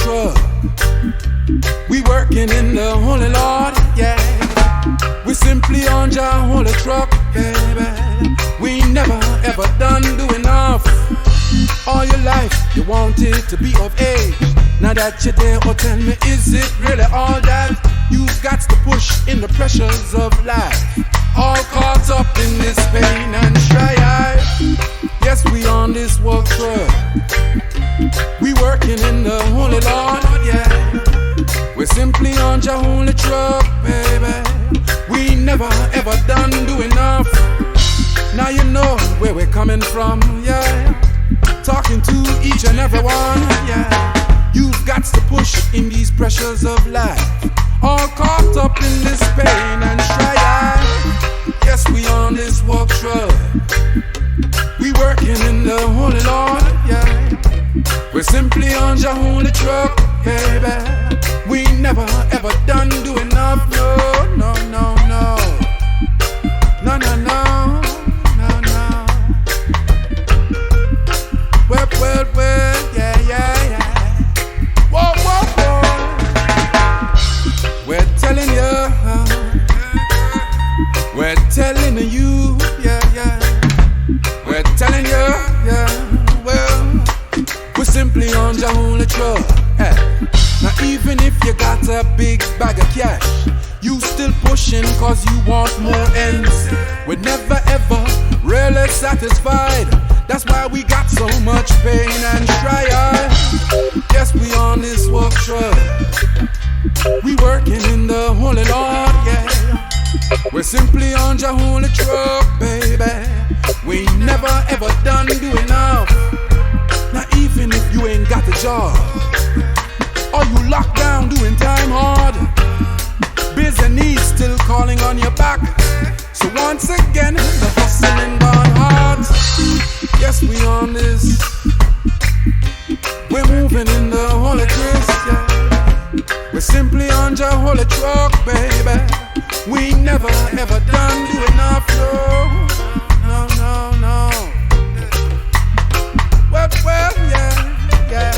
truck. We working in the Holy Lord, yeah. We simply on Jah Holy truck, baby. We never ever done do enough. All your life you wanted to be of age. Now that you're there, oh tell me, is it really all that you've got to push in the pressures of life? All caught up in this pain and strife. Yes, we on this work truck. We working in the Holy Lord, yeah. We're simply on Jah Holy truck, baby. We never ever done do enough. Now you know where we're coming from, yeah. Talking to each and every one, yeah. You've got to push in these pressures of life. All caught up in this pain and strife. Yes, we on this walk truck. We working in the Holy Lord, yeah. We're simply on Jah Holy truck, baby. We never ever done do enough, no, no, no, no. No, no, no, no, no. Well, well, well, yeah, yeah, yeah. Whoa, whoa, whoa. We're telling you, yeah, yeah. We're telling you, yeah, well, we're simply on Jah Holy truck. Hey. Now even if you got a big bag of cash, you still pushing cause you want more ends. We're never ever really satisfied. That's why we got so much pain and strife. Yes, we on this work truck. We working in the Holy Lord, yeah. We're simply on Jah Holy truck, baby. We never ever done do enough. Now even if you ain't got a job, or you locked down doing time hard, bills and needs still calling on your back. So once again, the hustling gone hard. Yes, we on this. We're moving in the Holy Christ, yeah. We're simply on Jah Holy truck, baby. We never ever done do enough, no, no, no, no. Well, well, yeah, yeah.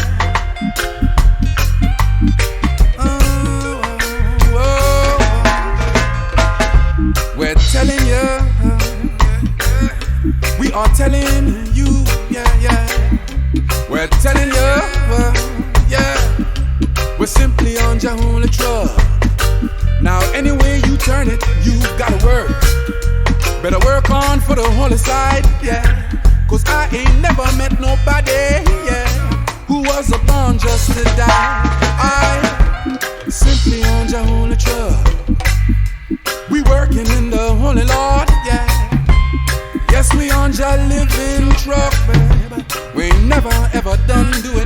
We're telling you, we are telling you, yeah, yeah. We're telling you, yeah. We're simply on Jah Holy truck. Now any way you turn it, you gotta work. Better work on for the holy side, yeah. Cause I ain't never met nobody, yeah, who was born just to die. I simply on Jah Holy truck. We working in the Holy Lord, yeah. Yes, we on Jah living truck, baby. We never ever done doing